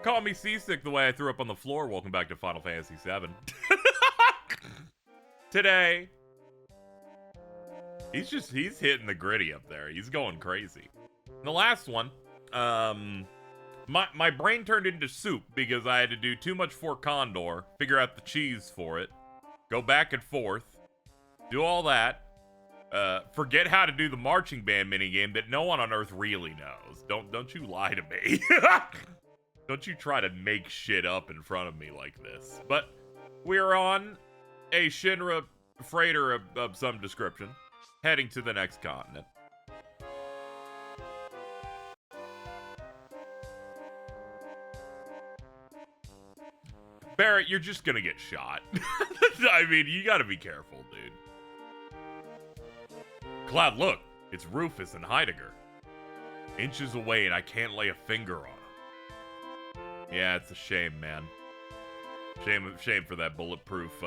Call me seasick the way I threw up on the floor. Welcome back to Final Fantasy VII. Today, he's hitting the gritty up there. He's going crazy. The last one, my brain turned into soup because I had to do too much for Condor, figure out the cheese for it, go back and forth, do all that, forget how to do the marching band minigame that no one on Earth really knows. Don't you lie to me. Don't you try to make shit up in front of me like this. But we're on a Shinra freighter of some description, heading to the next continent. Barrett, you're just gonna get shot. I mean, you gotta be careful, dude. Cloud, look, it's Rufus and Heidegger. Inches away and I can't lay a finger on him. Yeah, it's a shame, man. Shame for that bulletproof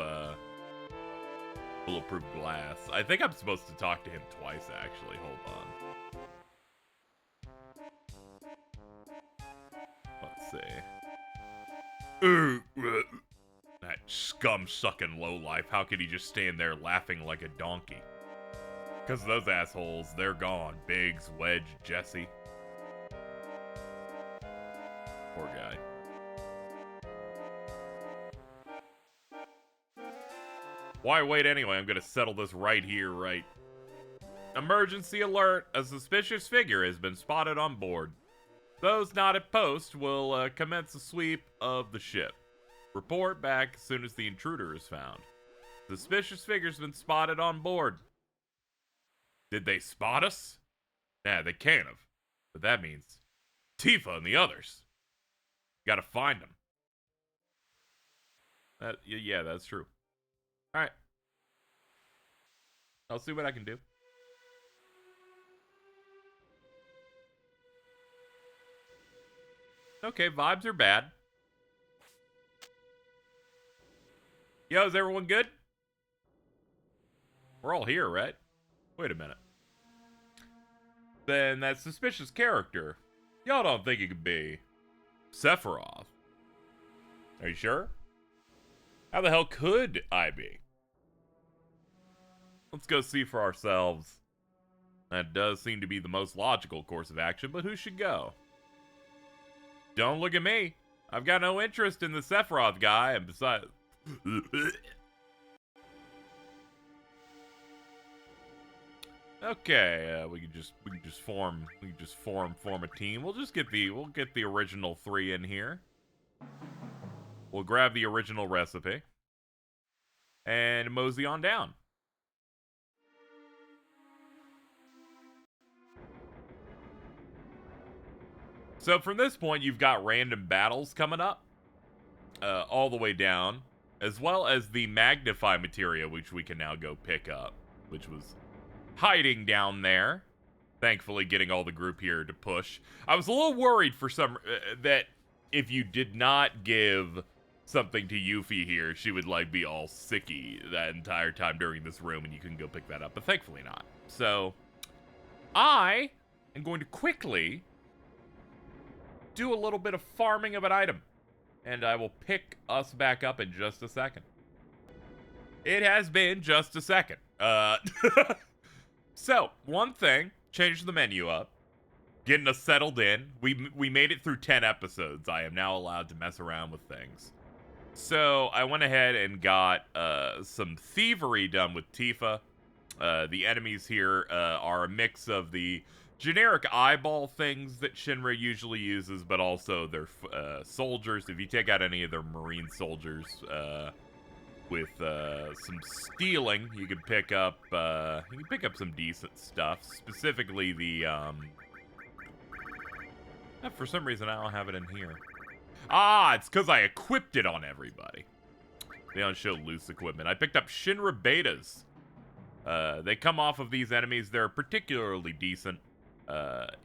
glass. I think I'm supposed to talk to him twice, actually. Hold on. Let's see. That scum-sucking lowlife. How could he just stand there laughing like a donkey? Because those assholes, they're gone. Biggs, Wedge, Jesse. Poor guy. Why wait anyway? I'm gonna settle this right here, right? Emergency alert! A suspicious figure has been spotted on board. Those not at post will commence a sweep of the ship. Report back as soon as the intruder is found. Suspicious figure's been spotted on board. Did they spot us? Nah, they can't have. But that means Tifa and the others. Gotta find them. Yeah, that's true. Alright. I'll see what I can do. Okay, vibes are bad. Yo, is everyone good? We're all here, right? Wait a minute. Then that suspicious character, y'all don't think it could be Sephiroth? Are you sure? How the hell could I be? Let's go see for ourselves. That does seem to be the most logical course of action, but who should go? Don't look at me. I've got no interest in the Sephiroth guy, and besides... Okay, we can just form a team. We'll get the original 3 in here. We'll grab the original recipe and mosey on down. So from this point, you've got random battles coming up, all the way down, as well as the Magnify materia, which we can now go pick up, which was hiding down there. Thankfully, getting all the group here to push. I was a little worried for some that if you did not give something to Yuffie here, she would like be all sicky that entire time during this room, and you can go pick that up. But thankfully not. So I am going to quickly do a little bit of farming of an item, and I will pick us back up in just a second. It has been just a second. So, one thing, change the menu up, getting us settled in. We made it through 10 episodes. I am now allowed to mess around with things. So, I went ahead and got some thievery done with Tifa. The enemies here are a mix of the generic eyeball things that Shinra usually uses, but also their soldiers. If you take out any of their marine soldiers with some stealing, you can pick up some decent stuff. Specifically the for some reason I don't have it in here. It's because I equipped it on everybody. They don't show loose equipment. I picked up Shinra betas. They come off of these enemies. They're particularly decent.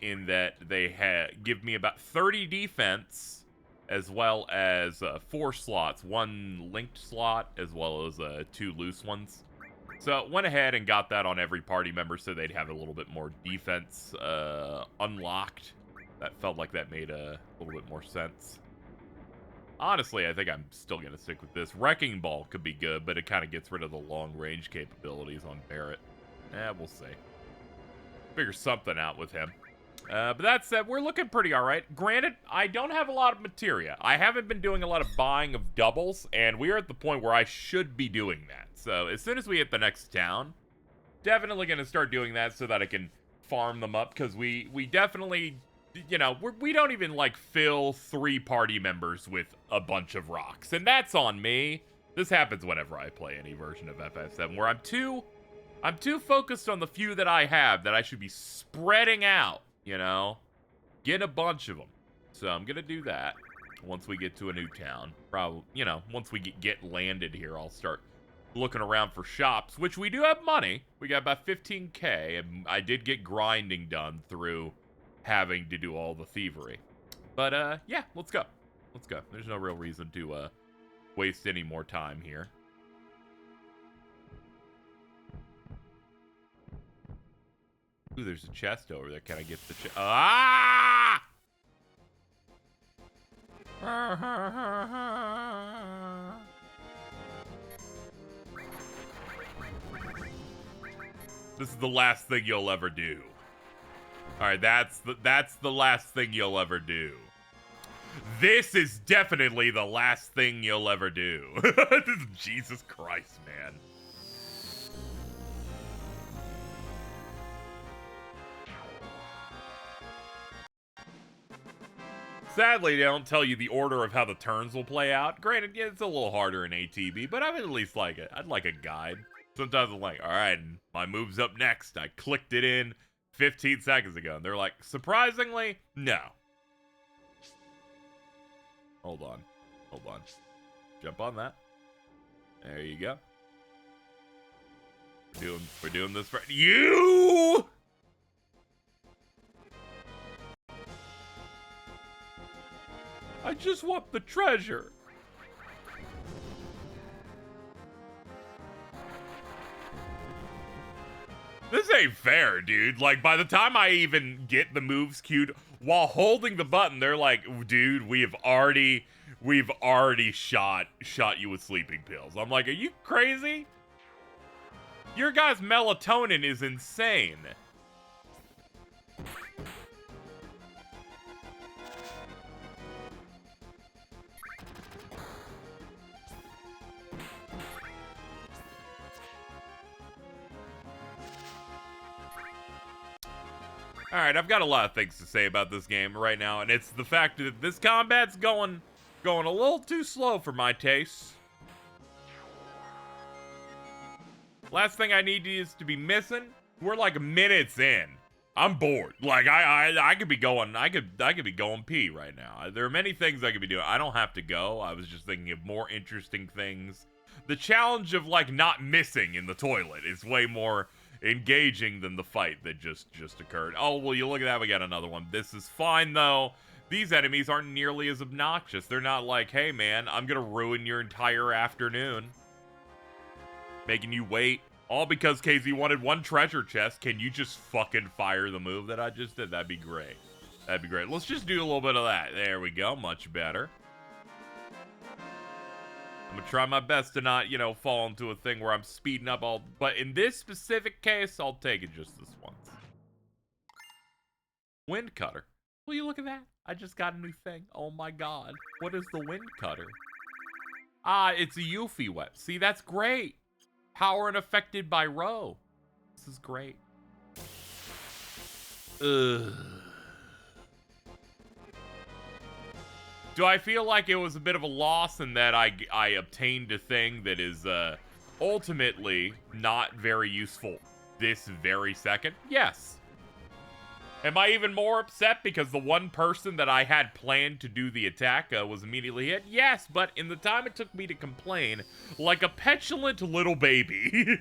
In that they give me about 30 defense, as well as 4 slots, 1 linked slot, as well as 2 loose ones. So went ahead and got that on every party member so they'd have a little bit more defense unlocked. That felt like that made a little bit more sense. Honestly, I think I'm still going to stick with this. Wrecking Ball could be good, but it kind of gets rid of the long-range capabilities on Barret. We'll see. Figure something out with him. But that said, we're looking pretty alright. Granted, I don't have a lot of materia. I haven't been doing a lot of buying of doubles, and we're at the point where I should be doing that. So, as soon as we hit the next town, definitely going to start doing that so that I can farm them up, because we definitely, you know, we don't even, like, fill 3 party members with a bunch of rocks. And that's on me. This happens whenever I play any version of FF7, where I'm too focused on the few that I have that I should be spreading out, you know? Get a bunch of them. So I'm going to do that once we get to a new town. Probably, you know, once we get landed here, I'll start looking around for shops, which we do have money. We got about 15k, and I did get grinding done through having to do all the thievery. But, yeah, let's go. Let's go. There's no real reason to, waste any more time here. Ooh, there's a chest over there. Can I get the chest? Ah! This is the last thing you'll ever do. All right, that's the last thing you'll ever do. This is definitely the last thing you'll ever do. Jesus Christ, man. Sadly, they don't tell you the order of how the turns will play out. Granted, yeah, it's a little harder in ATB, but I would at least like it. I'd like a guide. Sometimes I'm like, all right, my move's up next. I clicked it in 15 seconds ago. And they're like, surprisingly, no. Hold on. Hold on. Jump on that. There you go. We're doing this for you! I just want the treasure. This ain't fair, dude. Like, by the time I even get the moves queued while holding the button, they're like, dude, we've already shot you with sleeping pills. I'm like, are you crazy? Your guy's melatonin is insane. Alright, I've got a lot of things to say about this game right now, and it's the fact that this combat's going a little too slow for my tastes. Last thing I need is to be missing. We're like minutes in. I'm bored. Like I could be going I could be going pee right now. There are many things I could be doing. I don't have to go. I was just thinking of more interesting things. The challenge of like not missing in the toilet is way more engaging than the fight that just occurred. Oh, well, you look at that, we got another one. This is fine, though. These enemies aren't nearly as obnoxious. They're not like, hey, man, I'm gonna ruin your entire afternoon. Making you wait. All because KZ wanted one treasure chest. Can you just fucking fire the move that I just did? That'd be great. That'd be great. Let's just do a little bit of that. There we go. Much better. I'm gonna try my best to not, you know, fall into a thing where I'm speeding up all... But in this specific case, I'll take it just this once. Wind Cutter. Will you look at that? I just got a new thing. Oh my god. What is the Wind Cutter? Ah, it's a Yuffie weapon. See, that's great. Power and affected by Ro. This is great. Ugh. Do I feel like it was a bit of a loss in that I obtained a thing that is ultimately not very useful this very second? Yes. Am I even more upset because the one person that I had planned to do the attack was immediately hit? Yes, but in the time it took me to complain like a petulant little baby,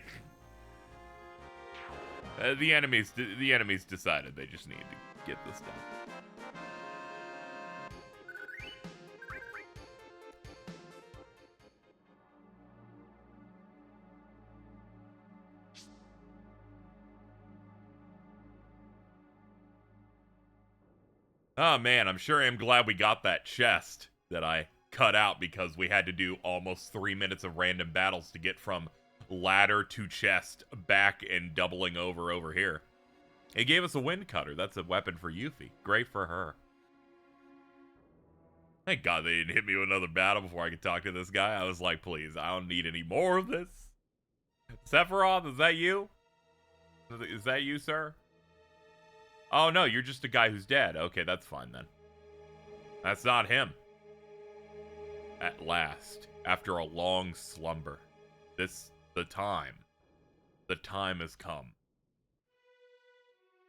the enemies decided they just needed to get this done. Oh man, I'm sure I'm glad we got that chest that I cut out because we had to do almost 3 minutes of random battles to get from ladder to chest back and doubling over here. It gave us a wind cutter. That's a weapon for Yuffie. Great for her. Thank God they didn't hit me with another battle before I could talk to this guy. I was like, please, I don't need any more of this. Sephiroth, is that you? Is that you, sir? Oh, no, you're just a guy who's dead. Okay, that's fine then. That's not him. At last, after a long slumber, the time has come.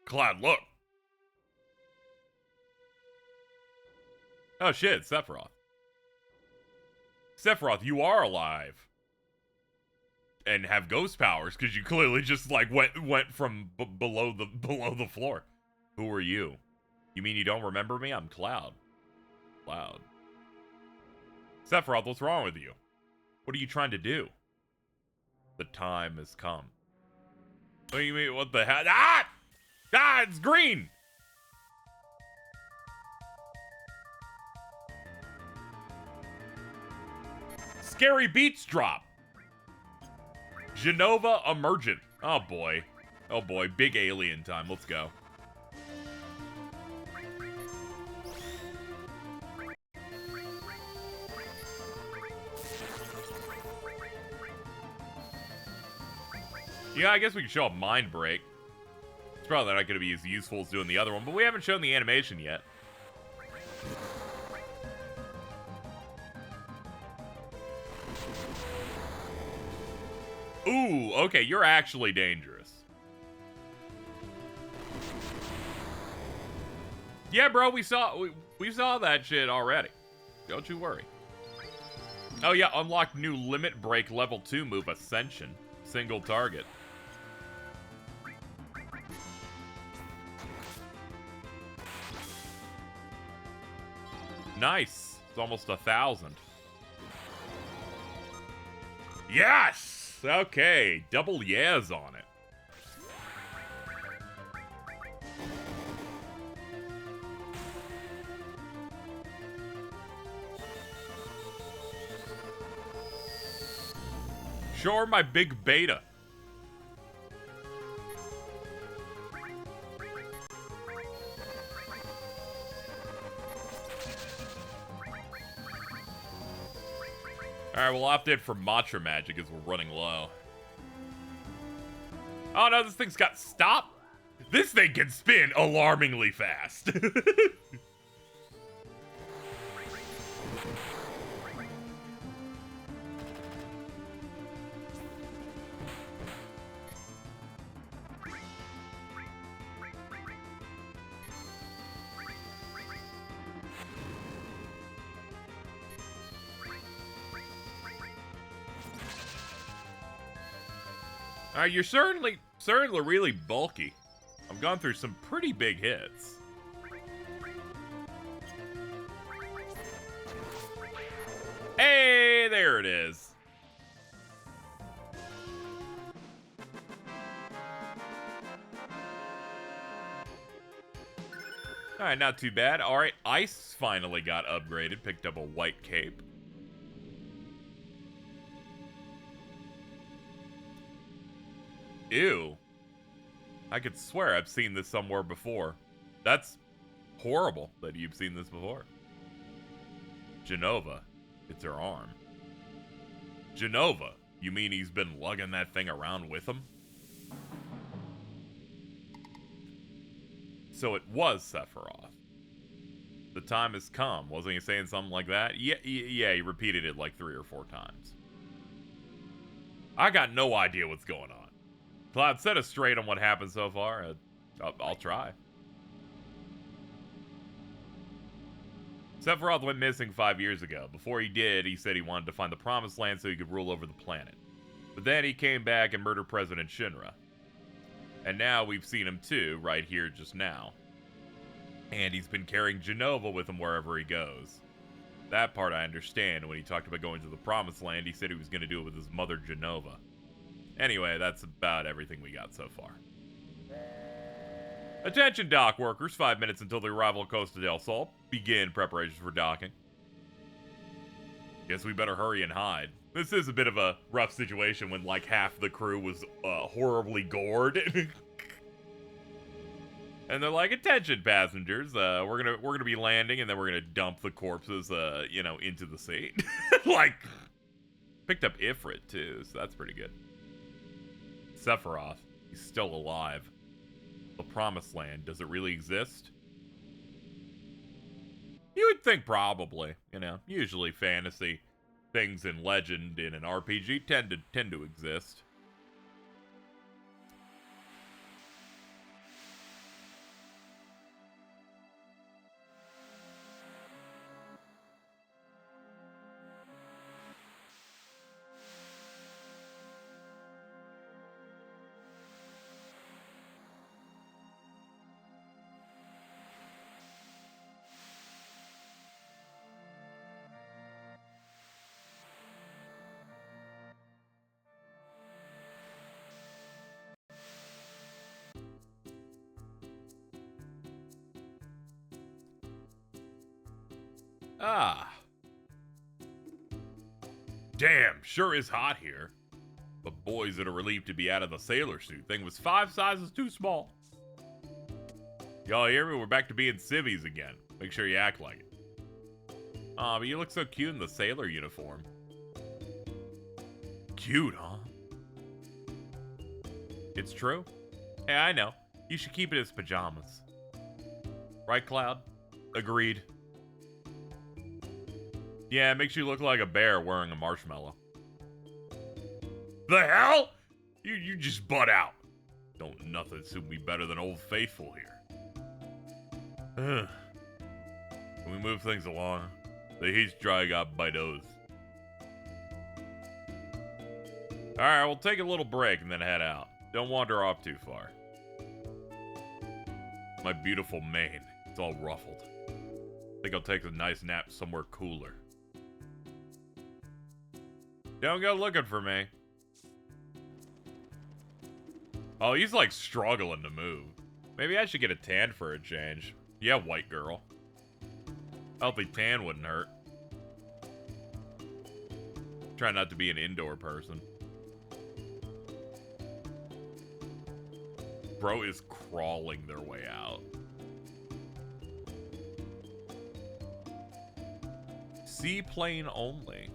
Cloud, look! Oh shit, Sephiroth. Sephiroth, you are alive. And have ghost powers, because you clearly just, like, went from below the floor. Who are you? You mean you don't remember me? I'm Cloud. Cloud. Sephiroth, what's wrong with you? What are you trying to do? The time has come. What do you mean? What the hell? Ah! Ah, it's green! Scary beats drop. Genova emergent. Oh boy. Oh boy. Big alien time. Let's go. Yeah, I guess we could show a mind break. It's probably not going to be as useful as doing the other one, but we haven't shown the animation yet. Ooh, okay, you're actually dangerous. Yeah, bro, we saw that shit already. Don't you worry. Oh yeah, unlock new limit break level 2 move, Ascension. Single target. Nice. It's almost 1,000. Yes! Okay, double yes on it. Sure, my big beta. Alright, we'll opt in for Matra Magic as we're running low. Oh no, this thing's got stop. This thing can spin alarmingly fast. You're certainly really bulky. I've gone through some pretty big hits. Hey, there it is. Alright, not too bad. Alright, Ice finally got upgraded, picked up a white cape. Ew. I could swear I've seen this somewhere before. That's horrible that you've seen this before. Genova. It's her arm. Genova. You mean he's been lugging that thing around with him? So it was Sephiroth. The time has come. Wasn't he saying something like that? Yeah, he repeated it like 3 or 4 times. I got no idea what's going on. Cloud, set us straight on what happened so far. I'll try. Sephiroth went missing 5 years ago. Before he did, he said he wanted to find the Promised Land so he could rule over the planet. But then he came back and murdered President Shinra. And now we've seen him too, right here just now. And he's been carrying Genova with him wherever he goes. That part I understand. When he talked about going to the Promised Land, he said he was going to do it with his mother Genova. Anyway, that's about everything we got so far. Attention dock workers, 5 minutes until the arrival of Costa Del Sol. Begin preparations for docking. Guess we better hurry and hide. This is a bit of a rough situation when like half the crew was horribly gored. And they're like, "Attention, passengers! We're gonna be landing, and then we're gonna dump the corpses, into the sea." Like, picked up Ifrit too, so that's pretty good. Sephiroth, he's still alive. The Promised Land, does it really exist? You would think probably. Usually fantasy things in legend in an RPG tend to exist. Ah. Damn, sure is hot here. But boys that are relieved to be out of the sailor suit thing was 5 sizes too small. Y'all hear me? We're back to being civvies again. Make sure you act like it. Aw, but you look so cute in the sailor uniform. Cute, huh? It's true. Hey, I know. You should keep it as pajamas. Right, Cloud? Agreed. Yeah, it makes you look like a bear wearing a marshmallow. The hell? You just butt out. Don't nothing suit me better than Old Faithful here. Can we move things along? The heat's drying up my nose. Alright, we'll take a little break and then head out. Don't wander off too far. My beautiful mane, it's all ruffled. Think I'll take a nice nap somewhere cooler. Don't go looking for me. Oh, he's like struggling to move. Maybe I should get a tan for a change. Yeah, white girl. Healthy tan wouldn't hurt. Try not to be an indoor person. Bro is crawling their way out. Seaplane only.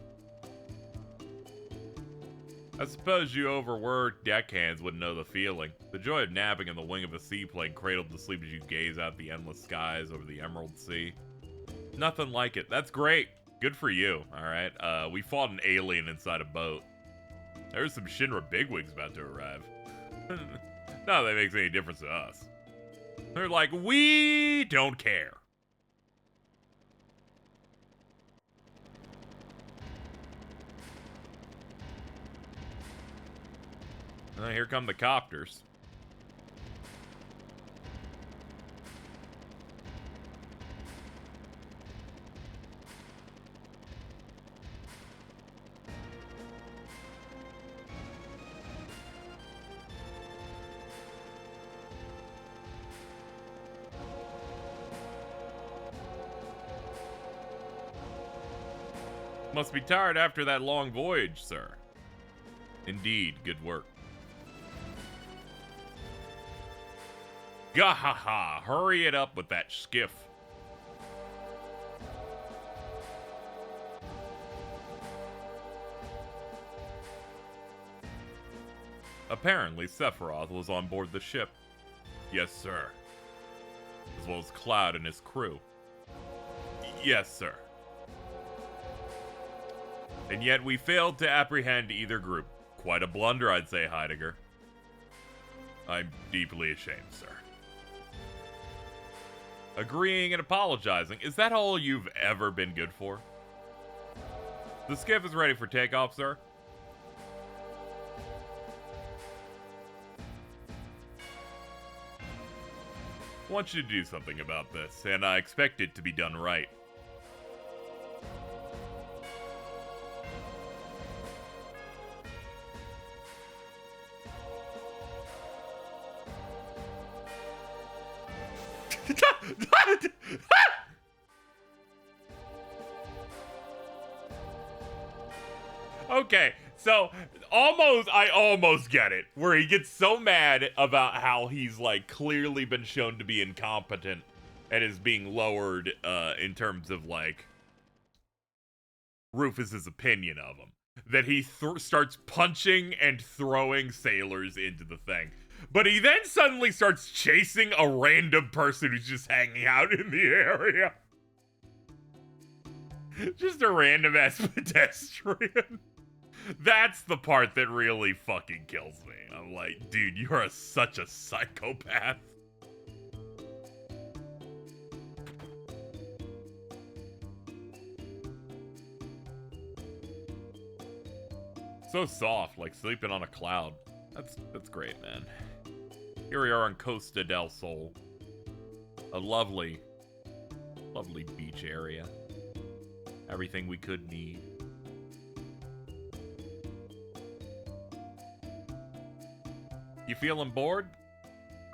I suppose you overworked deckhands wouldn't know the feeling. The joy of napping in the wing of a seaplane cradled to sleep as you gaze out the endless skies over the Emerald Sea. Nothing like it. That's great. Good for you, alright? We fought an alien inside a boat. There's some Shinra bigwigs about to arrive. Not that makes any difference to us. They're like, we don't care. Here come the copters. Must be tired after that long voyage, sir. Indeed, good work. Gahaha, hurry it up with that skiff. Apparently, Sephiroth was on board the ship. Yes, sir. As well as Cloud and his crew. Yes, sir. And yet we failed to apprehend either group. Quite a blunder, I'd say, Heidegger. I'm deeply ashamed, sir. Agreeing and apologizing. Is that all you've ever been good for? The skiff is ready for takeoff, sir. I want you to do something about this, and I expect it to be done right. Okay, so I almost get it. Where he gets so mad about how he's, like, clearly been shown to be incompetent and is being lowered, in terms of, like, Rufus's opinion of him. That he starts punching and throwing sailors into the thing. But he then suddenly starts chasing a random person who's just hanging out in the area. Just a random ass pedestrian. That's the part that really fucking kills me. I'm like, dude, you are such a psychopath. So soft, like sleeping on a cloud. That's great, man. Here we are on Costa del Sol. A lovely, lovely beach area. Everything we could need. You feeling bored?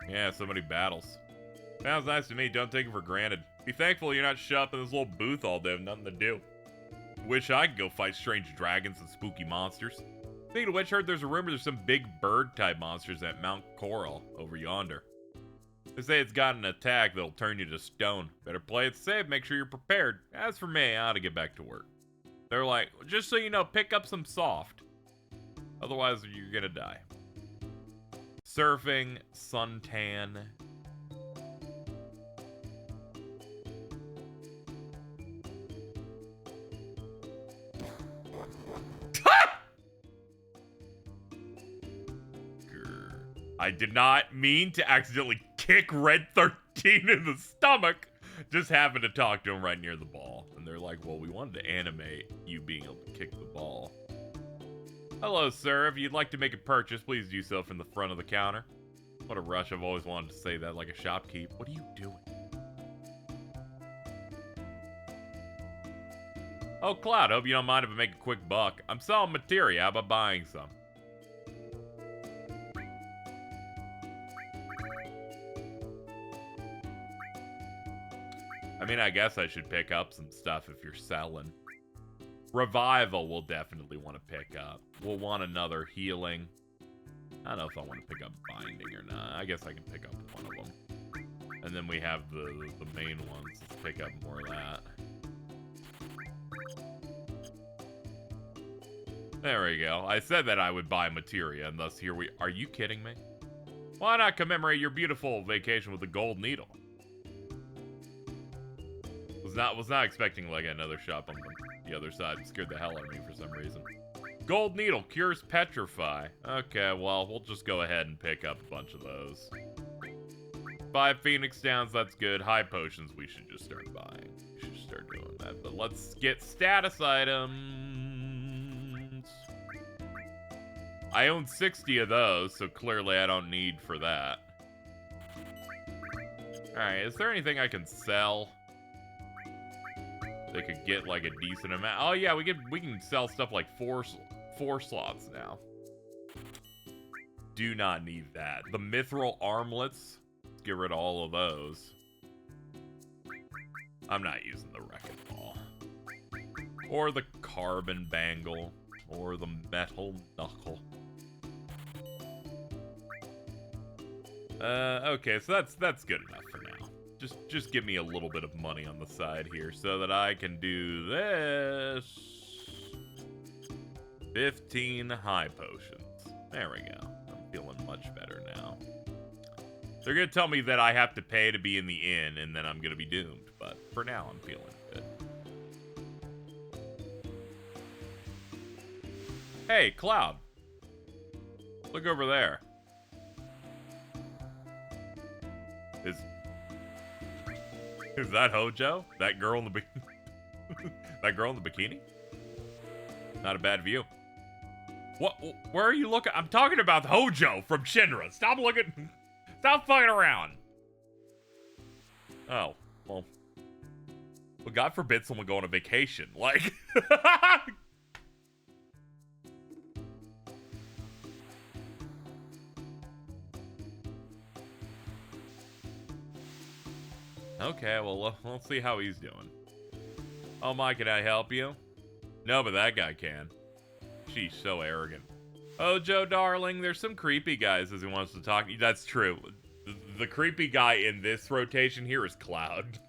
Yeah, so many battles. Sounds nice to me, don't take it for granted. Be thankful you're not shut up in this little booth all day with nothing to do. Wish I could go fight strange dragons and spooky monsters. Speaking of which, heard there's a rumor there's some big bird-type monsters at Mount Corel over yonder. They say it's got an attack that'll turn you to stone. Better play it safe, make sure you're prepared. As for me, I ought to get back to work. They're like, just so you know, pick up some soft. Otherwise, you're gonna die. Surfing, suntan. I did not mean to accidentally kick Red 13 in the stomach. Just happened to talk to him right near the ball. And they're like, well, we wanted to animate you being able to kick the ball. Hello, sir. If you'd like to make a purchase, please do so from the front of the counter. What a rush. I've always wanted to say that like a shopkeep. What are you doing? Oh, Cloud, hope you don't mind if I make a quick buck. I'm selling materia. How about buying some? I mean, I guess I should pick up some stuff if you're selling. Revival we'll definitely want to pick up. We'll want another healing. I don't know if I want to pick up binding or not. I guess I can pick up one of them. And then we have the main ones. Let's pick up more of that. There we go. I said that I would buy materia, and thus here we... Are you kidding me? Why not commemorate your beautiful vacation with a gold needle? Was not expecting like another shop on the other side. It scared the hell out of me for some reason. Gold needle cures petrify. Okay, well, we'll just go ahead and pick up a bunch of those. 5 Phoenix Downs, that's good. High potions, we should just start buying. We should start doing that. But let's get status items. I own 60 of those, so clearly I don't need for that. Alright, is there anything I can sell? They could get like a decent amount. Oh yeah, we can sell stuff like four slots now. Do not need that. The mithril armlets, let's get rid of all of those. I'm not using the wrecking ball. Or the carbon bangle. Or the metal knuckle. Okay, so that's good enough for now. Just give me a little bit of money on the side here so that I can do this. 15 high potions. There we go. I'm feeling much better now. They're gonna tell me that I have to pay to be in the inn and then I'm gonna be doomed, but for now I'm feeling good. Hey, Cloud. Look over there. Is that Hojo? That girl in the that girl in the bikini? Not a bad view. What? Where are you looking? I'm talking about Hojo from Shinra. Stop looking. Stop fucking around. Oh, well. Well, God forbid someone go on a vacation. Like. Okay, well, let's see how he's doing. Oh my, can I help you? No, but that guy can. She's so arrogant. Oh, Joe, darling, there's some creepy guys as he wants to talk. That's true. The creepy guy in this rotation here is Cloud.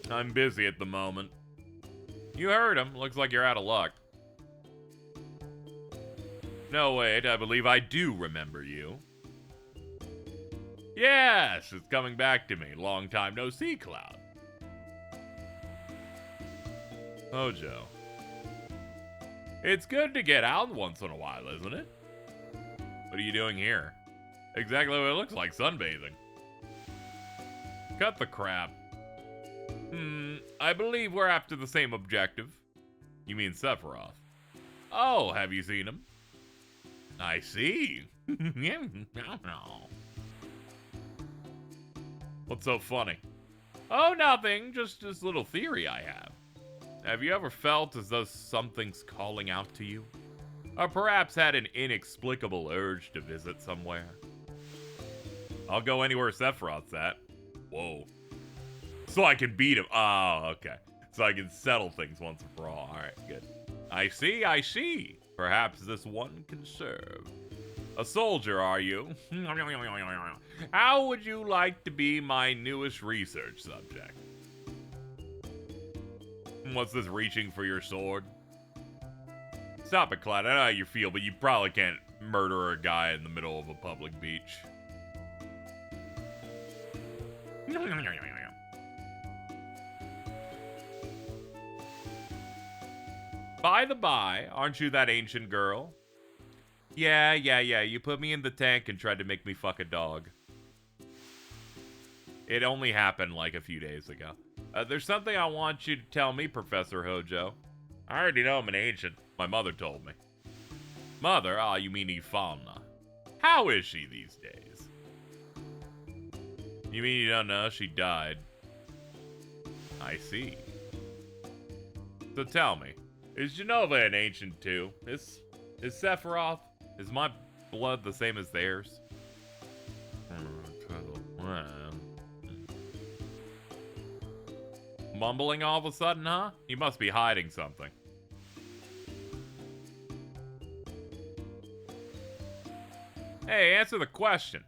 I'm busy at the moment. You heard him. Looks like you're out of luck. No, wait, I believe I do remember you. Yes, it's coming back to me. Long time no see, Cloud. Oh, Joe. It's good to get out once in a while, isn't it? What are you doing here? Exactly what it looks like, sunbathing. Cut the crap. I believe we're after the same objective. You mean Sephiroth? Oh, have you seen him? I see. What's so funny? Oh, nothing. Just this little theory I have. Have you ever felt as though something's calling out to you? Or perhaps had an inexplicable urge to visit somewhere? I'll go anywhere Sephiroth's at. Whoa. So I can beat him. Oh, okay. So I can settle things once and for all. Alright, good. I see, I see. Perhaps this one can serve. A soldier, are you? How would you like to be my newest research subject? What's this, reaching for your sword? Stop it, Cloud. I know how you feel, but you probably can't murder a guy in the middle of a public beach. By the by, aren't you that ancient girl? Yeah, you put me in the tank and tried to make me fuck a dog. It only happened like a few days ago. There's something I want you to tell me, Professor Hojo. I already know I'm an ancient. My mother told me. Mother? Ah, you mean Ifalna. How is she these days? You mean you don't know? She died. I see. So tell me, is Genova an ancient too? Is Sephiroth? Is my blood the same as theirs? Mumbling all of a sudden, huh? You must be hiding something. Hey, answer the question.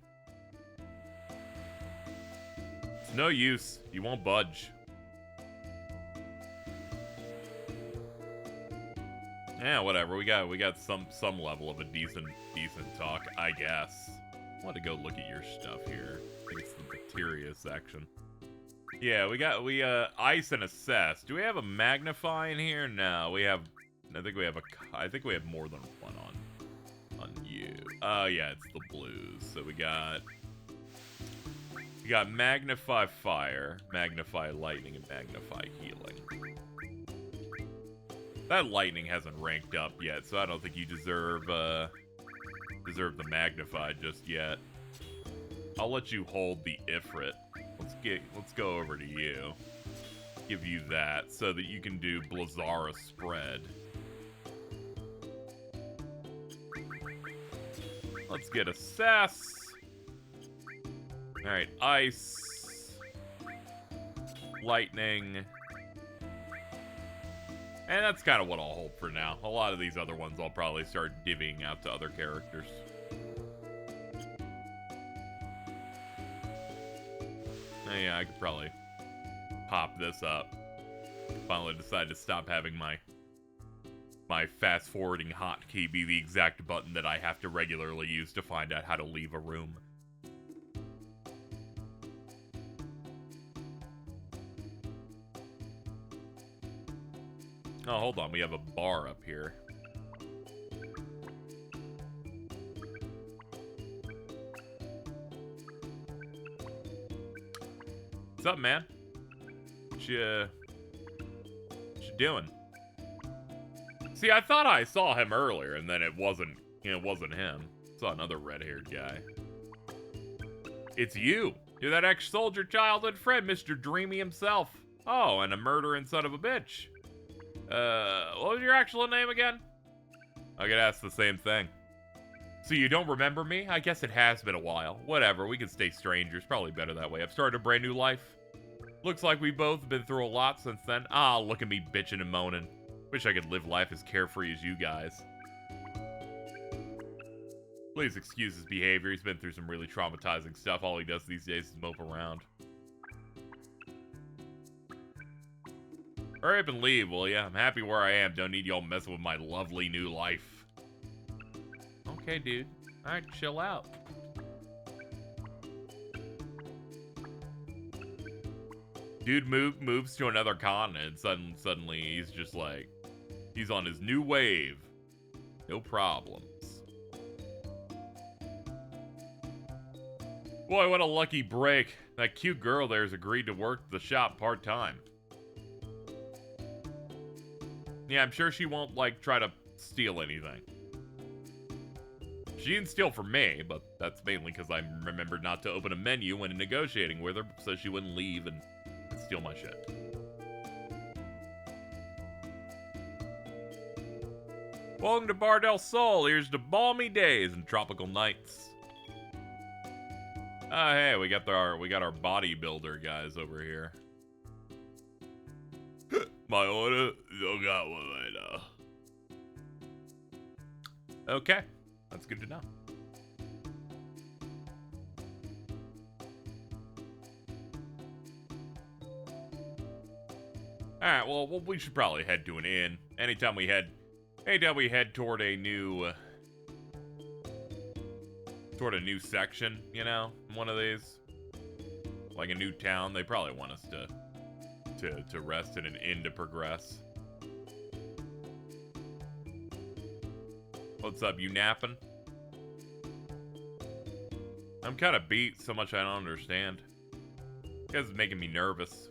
It's no use. You won't budge. Yeah, whatever. We got some level of a decent talk, I guess. I want to go look at your stuff here. I think it's the materia section. Yeah, we ice and assess. Do we have a magnify in here? No, we have. I think we have more than one on you. Oh yeah, it's the blues. So we got magnify fire, magnify lightning, and magnify healing. That lightning hasn't ranked up yet, so I don't think you deserve the magnify just yet. I'll let you hold the Ifrit. Let's go over to you. Give you that so that you can do Blazara spread. Let's get assess. All right, ice, lightning, and that's kind of what I'll hold for now. A lot of these other ones I'll probably start divvying out to other characters. Yeah, I could probably pop this up. Finally decide to stop having my fast-forwarding hotkey be the exact button that I have to regularly use to find out how to leave a room. Oh, hold on. We have a bar up here. What's up, man? What you doing? See, I thought I saw him earlier, and then it wasn't him. I saw another red-haired guy. It's you. You're that ex-soldier childhood friend, Mr. Dreamy himself. Oh, and a murdering son of a bitch. What was your actual name again? I could ask the same thing. So you don't remember me? I guess it has been a while. Whatever, we can stay strangers. Probably better that way. I've started a brand new life. Looks like we've both been through a lot since then. Ah, look at me bitching and moaning. Wish I could live life as carefree as you guys. Please excuse his behavior. He's been through some really traumatizing stuff. All he does these days is mope around. Hurry up and leave, will ya? I'm happy where I am. Don't need y'all messing with my lovely new life. Okay, dude. Alright, chill out. Dude moves to another continent. Suddenly, he's just like... He's on his new wave. No problems. Boy, what a lucky break. That cute girl there's agreed to work the shop part-time. Yeah, I'm sure she won't, like, try to steal anything. She didn't steal from me, but that's mainly because I remembered not to open a menu when negotiating with her so she wouldn't leave and steal my shit. Welcome to Bar Del Sol. Here's to balmy days and tropical nights. Oh, hey, we got our bodybuilder guys over here. My order, you got one right now. Okay, that's good to know. Alright, well, we should probably head to an inn. Anytime we head toward a new section, you know, one of these, like a new town, they probably want us to rest in an inn to progress. What's up, you napping? I'm kind of beat, so much I don't understand. This is making me nervous.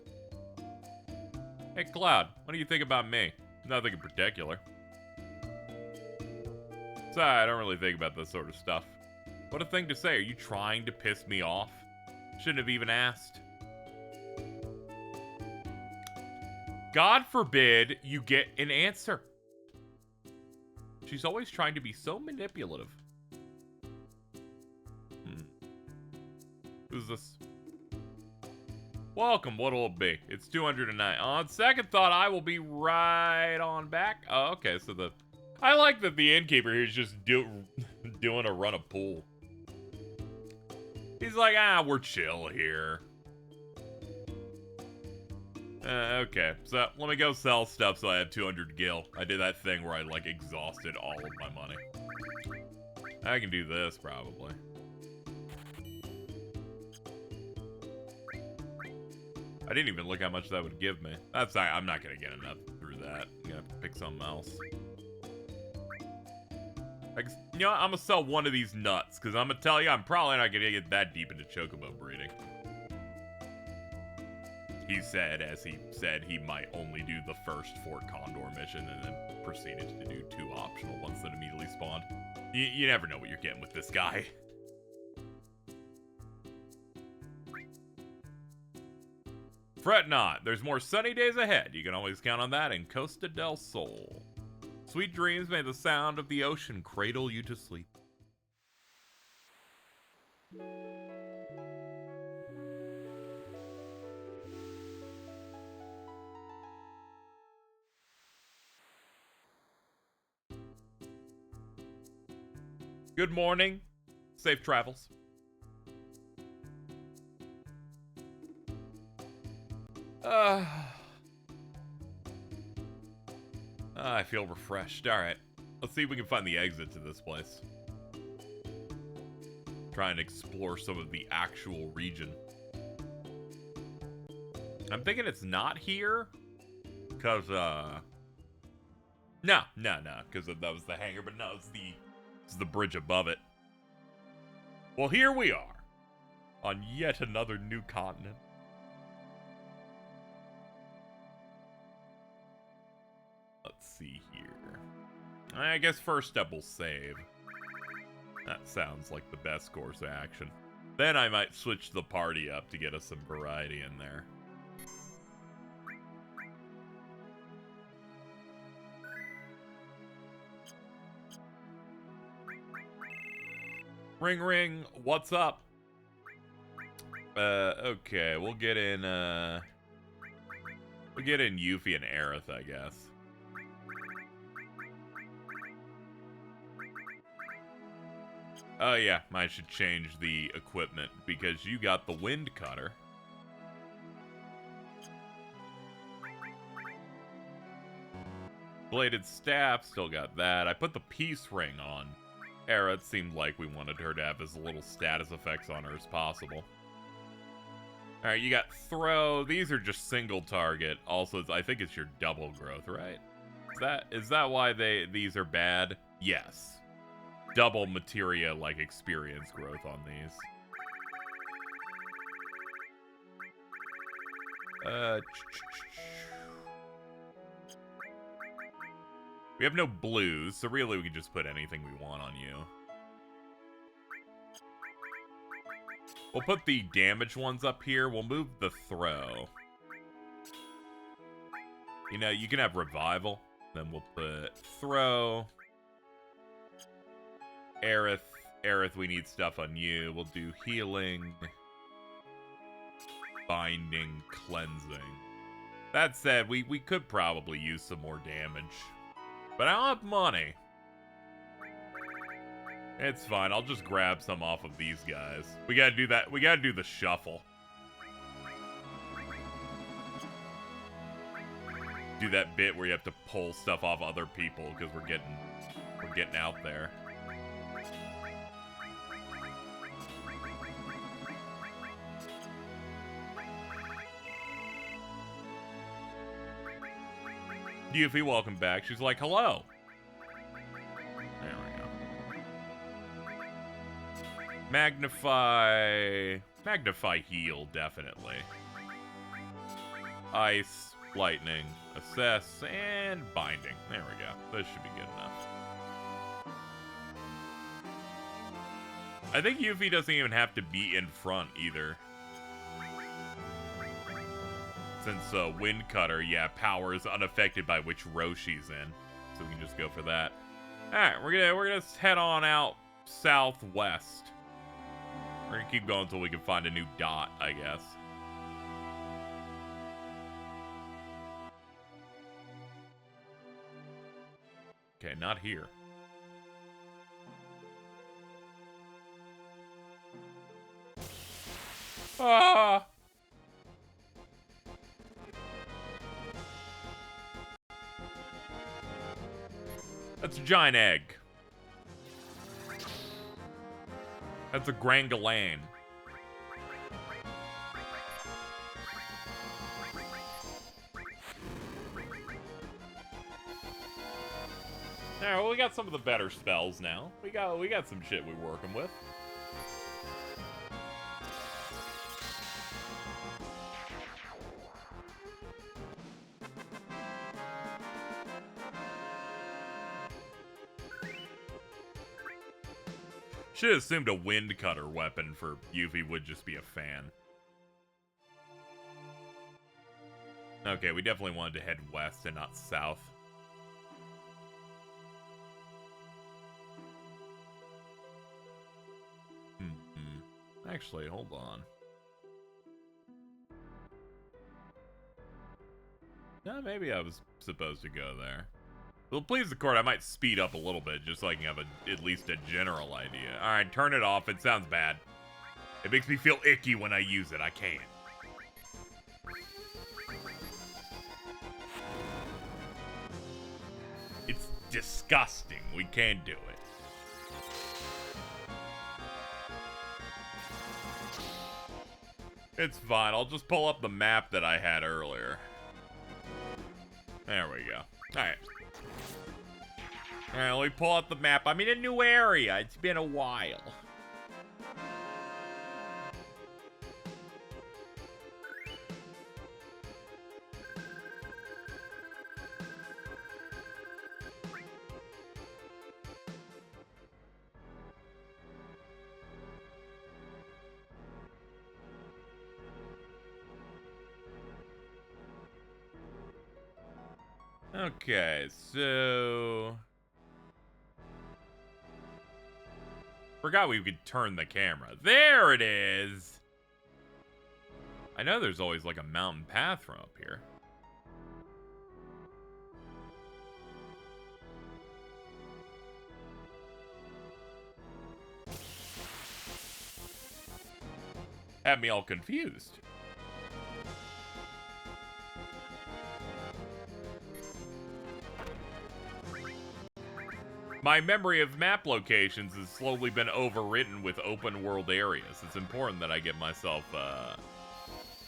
Hey, Cloud, what do you think about me? Nothing in particular. Sorry, I don't really think about this sort of stuff. What a thing to say. Are you trying to piss me off? Shouldn't have even asked. God forbid you get an answer. She's always trying to be so manipulative. Who's this? Welcome, what'll it be? It's 209. On second thought, I will be right on back. Oh, okay, so I like that the innkeeper here is just doing a run of pool. He's like, we're chill here. Okay, so let me go sell stuff so I have 200 gil. I did that thing where I, like, exhausted all of my money. I can do this, probably. I didn't even look how much that would give me. I'm not gonna get enough through that. I'm gonna have to pick something else. You know what? I'm gonna sell one of these nuts, because I'm gonna tell you, I'm probably not gonna get that deep into chocobo breeding. He said, as he said, he might only do the first Fort Condor mission and then proceeded to do 2 optional ones that immediately spawned. You never know what you're getting with this guy. Fret not, there's more sunny days ahead. You can always count on that in Costa del Sol. Sweet dreams, may the sound of the ocean cradle you to sleep. Good morning. Safe travels. I feel refreshed. Alright. Let's see if we can find the exit to this place. Try and explore some of the actual region. I'm thinking it's not here. Because, No, because that was the hangar, but no, it's the bridge above it. Well, here we are. On yet another new continent. Let's see here. I guess first step we'll save. That sounds like the best course of action. Then I might switch the party up to get us some variety in there. Ring ring, what's up? Okay, we'll get in Yuffie and Aerith, I guess. Oh yeah, I should change the equipment because you got the wind cutter. Bladed staff, still got that. I put the peace ring on Era. It seemed like we wanted her to have as little status effects on her as possible. Alright, you got throw. These are just single target. Also, I think it's your double growth, right? Is that why these are bad? Yes. Double materia, like, experience growth on these. We have no blues, so really we can just put anything we want on you. We'll put the damage ones up here. We'll move the throw. You know, you can have revival. Then we'll put throw. Aerith, we need stuff on you. We'll do healing. Binding, cleansing. That said, we could probably use some more damage. But I don't have money. It's fine. I'll just grab some off of these guys. We gotta do that. We gotta do the shuffle. Do that bit where you have to pull stuff off other people because we're getting out there. Yuffie, welcome back. She's like, hello. There we go. Magnify heal, definitely. Ice, lightning, assess, and binding. There we go. This should be good enough. I think Yuffie doesn't even have to be in front either. Since Wind Cutter, yeah, power is unaffected by which row she's in. So we can just go for that. Alright, we're gonna head on out southwest. We're gonna keep going until we can find a new dot, I guess. Okay, not here. Ah! That's a giant egg. That's a Grangalane. Alright, well, we got some of the better spells now. We got some shit we're working with. Should have assumed a wind cutter weapon for Yuffie would just be a fan. Okay, we definitely wanted to head west and not south. Actually, hold on. No, maybe I was supposed to go there. Well, please the court, I might speed up a little bit just so I can have at least a general idea. Alright, turn it off. It sounds bad. It makes me feel icky when I use it. I can't. It's disgusting. We can't do it. It's fine. I'll just pull up the map that I had earlier. There we go. Alright. Alright, let me pull out the map. I'm in a new area. It's been a while. Okay, so... Forgot we could turn the camera. There it is! I know there's always like a mountain path from up here. Had me all confused. My memory of map locations has slowly been overwritten with open world areas. It's important that I get myself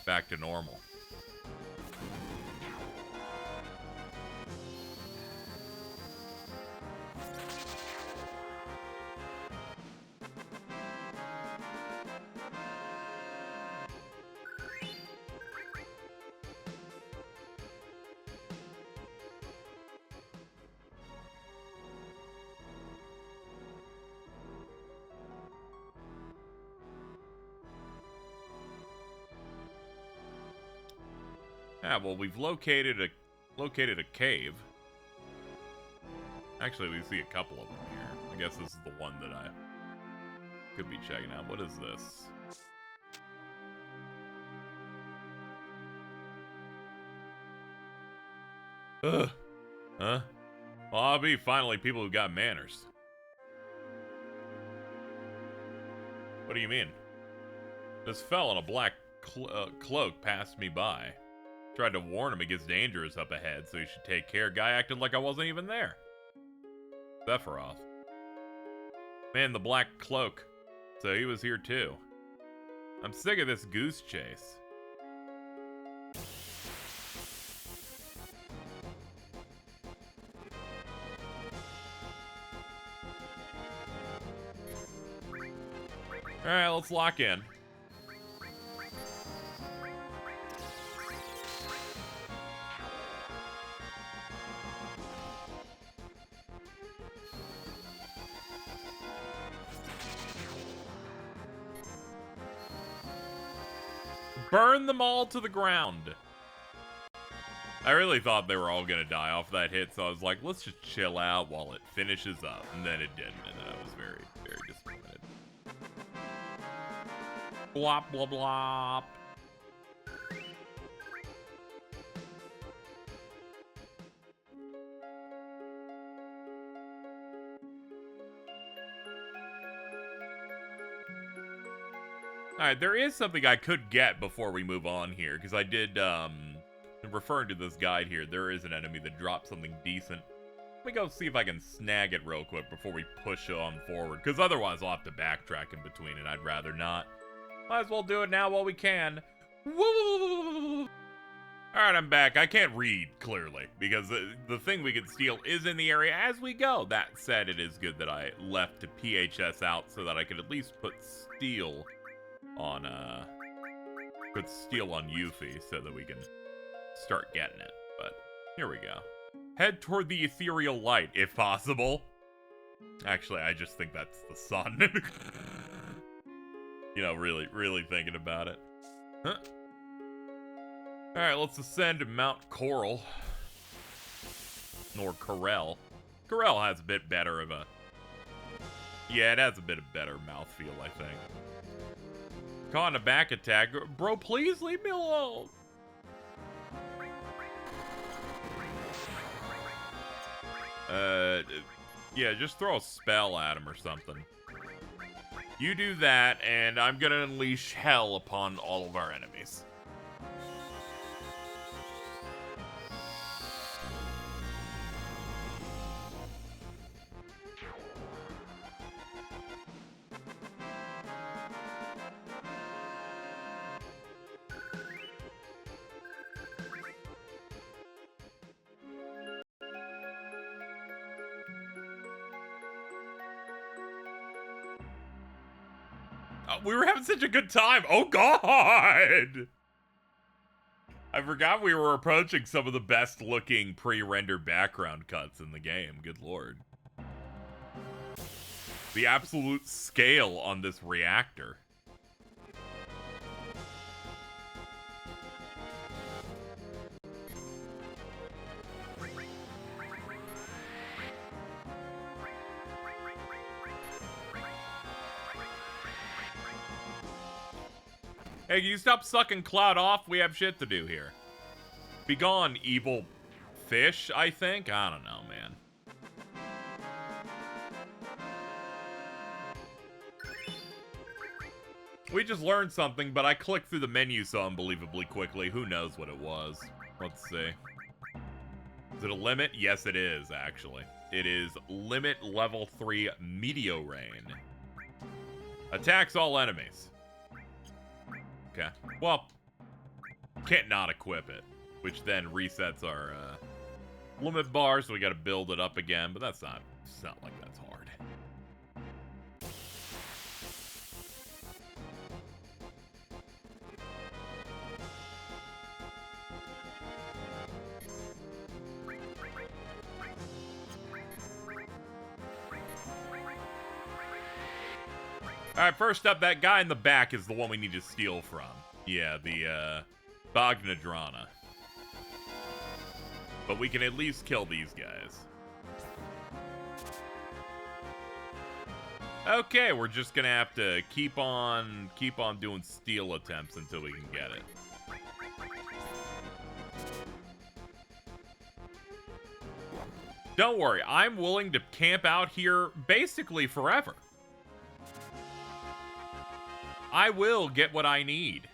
back to normal. Yeah, well, we've located a cave. Actually, we see a couple of them here. I guess this is the one that I could be checking out. What is this? Ugh. Huh? Well, I'll be finally people who got manners. What do you mean? This fellow in a black cloak passed me by. Tried to warn him against dangers up ahead, so he should take care. Guy acted like I wasn't even there. Sephiroth. Man, the black cloak. So he was here too. I'm sick of this goose chase. Alright, let's lock in. Burn them all to the ground. I really thought they were all gonna die off that hit, so I was like, let's just chill out while it finishes up. And then it didn't, and then I was very, very disappointed. Blop, blop, blop. Alright, there is something I could get before we move on here, because I did, referring to this guide here, there is an enemy that dropped something decent. Let me go see if I can snag it real quick before we push on forward, because otherwise I'll have to backtrack in between, and I'd rather not. Might as well do it now while we can. Woo! Alright, I'm back. I can't read, clearly, because the thing we can steal is in the area as we go. That said, it is good that I left to PHS out so that I could at least put steal on Yuffie so that we can start getting it. But here we go. Head toward the ethereal light, if possible. Actually, I just think that's the sun. You know, really thinking about it. Huh? Alright, let's ascend to Mount Corel. Or Corel. Corel has a bit better of a... Yeah, it has a bit of better mouthfeel, I think. Caught in a back attack. Bro, please leave me alone. Yeah, just throw a spell at him or something. You do that, and I'm gonna unleash hell upon all of our enemies. We were having such a good time. Oh, God. I forgot we were approaching some of the best looking pre-rendered background cuts in the game. Good Lord. The absolute scale on this reactor. Hey, can you stop sucking Cloud off? We have shit to do here. Be gone, evil fish, I think? I don't know, man. We just learned something, but I clicked through the menu so unbelievably quickly. Who knows what it was? Let's see. Is it a limit? Yes, it is, actually. It is limit level 3 Meteor Rain. Attacks all enemies. Okay. Well, can't not equip it, which then resets our limit bar, so we gotta build it up again, but it's not like that's hard. Alright, first up, that guy in the back is the one we need to steal from. Yeah, the, Bagnadrana. But we can at least kill these guys. Okay, we're just gonna have to keep on doing steal attempts until we can get it. Don't worry, I'm willing to camp out here basically forever. I will get what I need.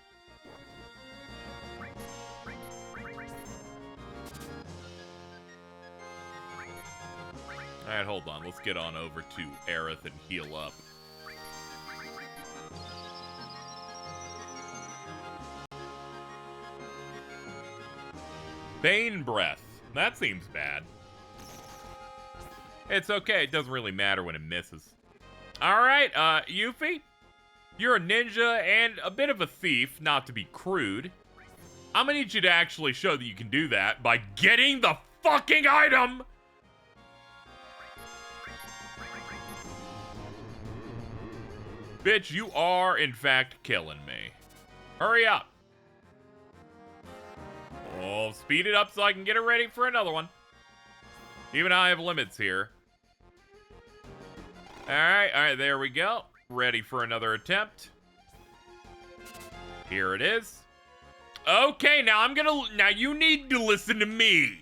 Alright, hold on. Let's get on over to Aerith and heal up. Bane Breath. That seems bad. It's okay. It doesn't really matter when it misses. Alright, Yuffie? You're a ninja and a bit of a thief, not to be crude. I'm gonna need you to actually show that you can do that by getting the fucking item! Bitch, you are, in fact, killing me. Hurry up. Oh, speed it up so I can get it ready for another one. Even I have limits here. Alright, there we go. Ready for another attempt. Here it is. Okay, now you need to listen to me.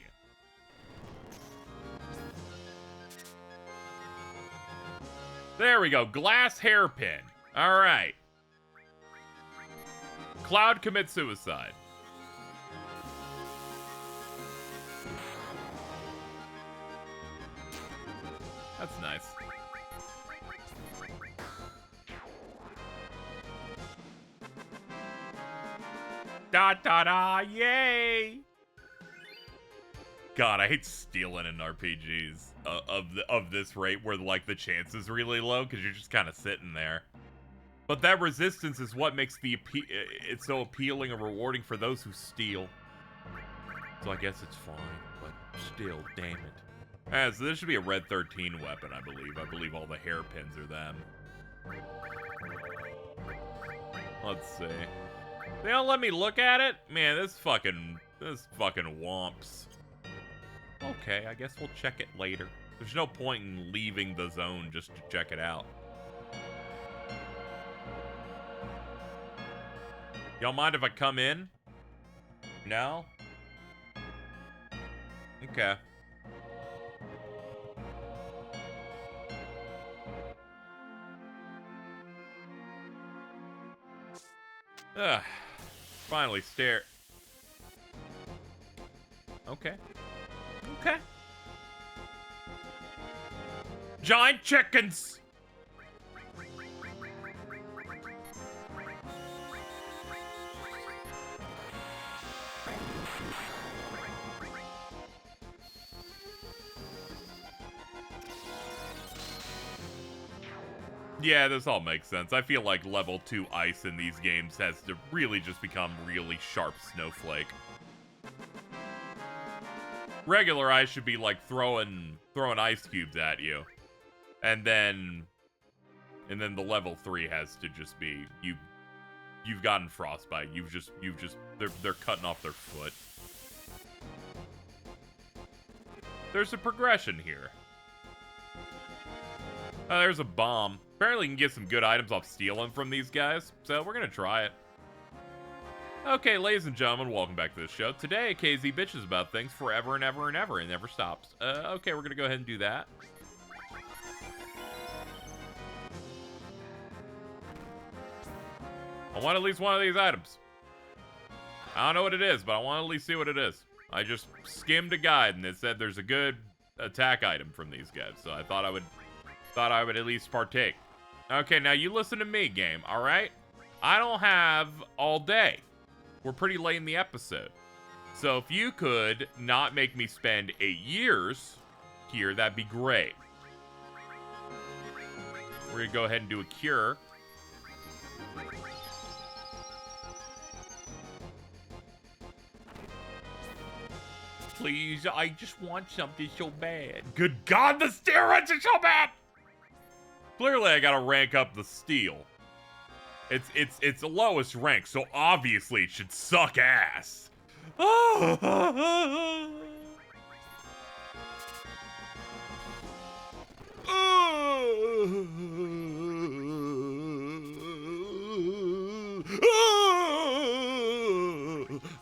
There we go, glass hairpin. All right. Cloud commits suicide. That's nice. Da da da, yay! God, I hate stealing in RPGs of this rate where like the chance is really low because you're just kind of sitting there. But that resistance is what makes it so appealing and rewarding for those who steal. So I guess it's fine, but still, damn it. So this should be a red 13 weapon, I believe. I believe all the hairpins are them. Let's see. They don't let me look at it? Man, this fucking womps. Okay, I guess we'll check it later. There's no point in leaving the zone just to check it out. Y'all mind if I come in? No? Okay. Ugh. Finally stare. Okay. Okay. Giant chickens! Yeah, this all makes sense. I feel like level 2 ice in these games has to really just become really sharp snowflake. Regular ice should be like throwing ice cubes at you. And then the level 3 has to just be you've gotten frostbite. They're cutting off their foot. There's a progression here. Oh, there's a bomb. Apparently you can get some good items off stealing from these guys, so we're gonna try it. Okay, ladies and gentlemen, welcome back to the show. Today, KZ bitches about things forever and ever and ever and never stops. Okay, we're gonna go ahead and do that. I want at least one of these items. I don't know what it is, but I want to at least see what it is. I just skimmed a guide and it said there's a good attack item from these guys, so I thought I would at least partake. Okay, now you listen to me, game, alright? I don't have all day. We're pretty late in the episode. So if you could not make me spend 8 years here, that'd be great. We're gonna go ahead and do a cure. Please, I just want something so bad. Good God, the steroids are so bad! Clearly, I gotta rank up the steel. It's the lowest rank, so obviously it should suck ass.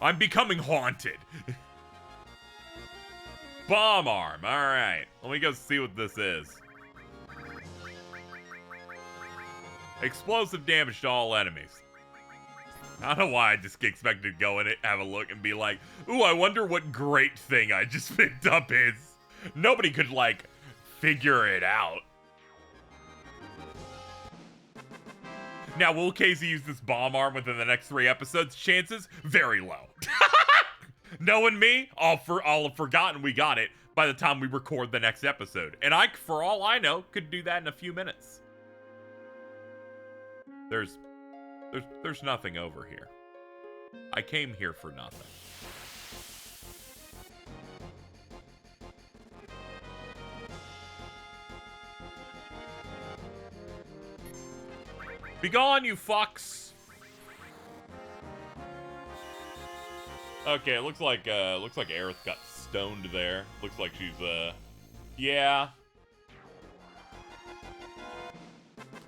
I'm becoming haunted. Bomb arm. Alright. Let me go see what this is. Explosive damage to all enemies. I don't know why I just expected to go in it, have a look, and be like, ooh, I wonder what great thing I just picked up is. Nobody could, like, figure it out. Now, will Casey use this bomb arm within the next 3 episodes? Chances? Very low. Knowing me, I'll have forgotten we got it by the time we record the next episode. And I, for all I know, could do that in a few minutes. There's nothing over here. I came here for nothing. Begone, you fucks! Okay, it looks like Aerith got stoned there. Looks like she's yeah.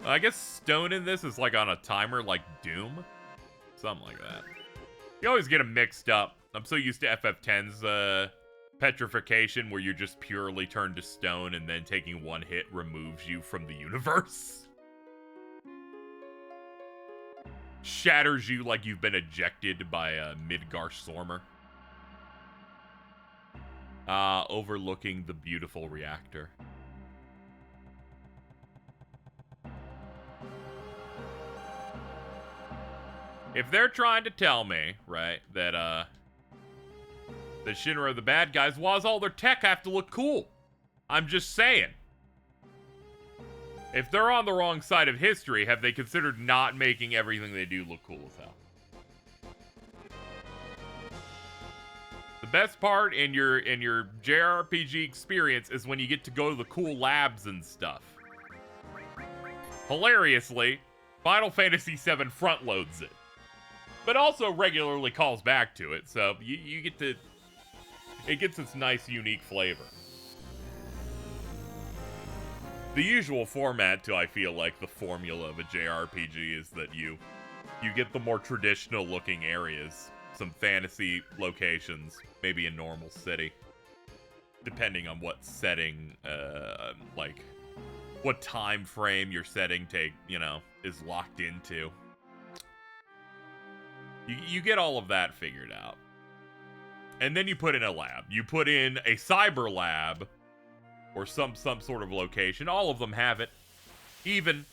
I guess stone in this is like on a timer like Doom. Something like that. You always get them mixed up. I'm so used to FF10's petrification where you're just purely turned to stone and then taking one hit removes you from the universe. Shatters you like you've been ejected by a Midgar-Stormer. Overlooking the beautiful reactor. If they're trying to tell me, right, that Shinra are the bad guys, why does all their tech have to look cool? I'm just saying. If they're on the wrong side of history, have they considered not making everything they do look cool as hell? The best part in your JRPG experience is when you get to go to the cool labs and stuff. Hilariously, Final Fantasy VII front loads it, but also regularly calls back to it, so you get to... It gets its nice, unique flavor. The usual format to, I feel like, the formula of a JRPG is that you get the more traditional looking areas, some fantasy locations, maybe a normal city, depending on what setting, like, what time frame your setting is locked into. You get all of that figured out. And then you put in a lab. You put in a cyber lab, or some sort of location. All of them have it. Even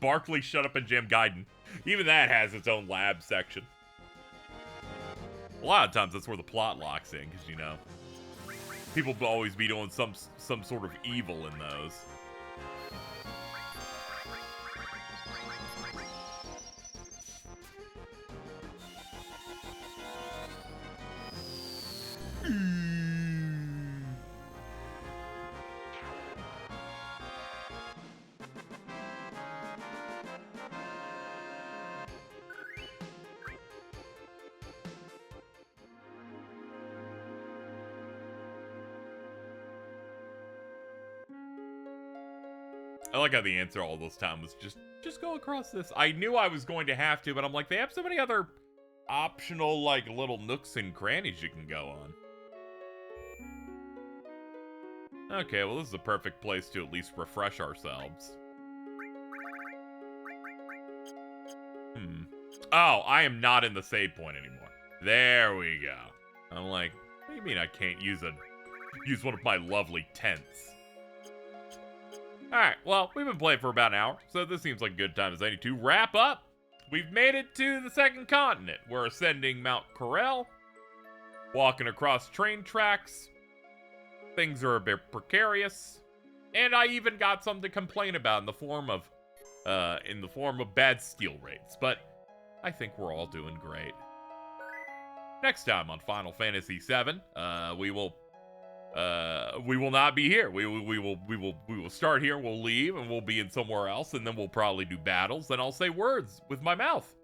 Barkley Shut Up and Jam Gaiden. Even that has its own lab section. A lot of times that's where the plot locks in, because, people will always be doing some sort of evil in those. I like how the answer all this time was just go across this. I knew I was going to have to, but I'm like, they have so many other optional, like, little nooks and crannies you can go on. Okay, well, this is a perfect place to at least refresh ourselves. Oh, I am not in the save point anymore. There we go. I'm like, what do you mean I can't use one of my lovely tents? Alright, well, we've been playing for about an hour, so this seems like a good time as any to wrap up. We've made it to the second continent. We're ascending Mount Corel, walking across train tracks. Things are a bit precarious, and I even got something to complain about in the form of bad steal rates, but I think we're all doing great. Next time on Final Fantasy VII, we will not be here. We will start here, we'll leave, and we'll be in somewhere else, and then we'll probably do battles, then I'll say words with my mouth.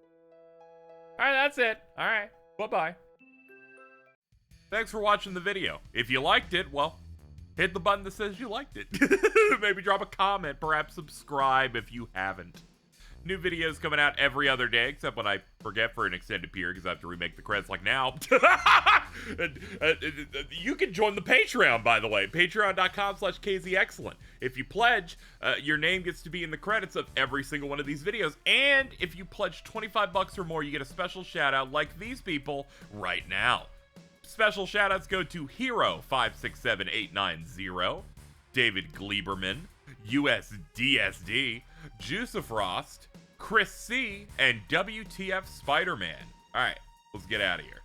Alright, that's it. Alright, bye-bye. Thanks for watching the video. If you liked it, well, hit the button that says you liked it. Maybe drop a comment, perhaps subscribe if you haven't. New videos coming out every other day, except when I forget for an extended period because I have to remake the credits like now. You can join the Patreon, by the way. Patreon.com/KZExcellent. If you pledge, your name gets to be in the credits of every single one of these videos. And if you pledge 25 bucks or more, you get a special shout out like these people right now. Special shout outs go to Hero567890, David Gleberman, USDSD, Juicefrost, Chris C, and WTF Spider-Man. Alright, let's get out of here.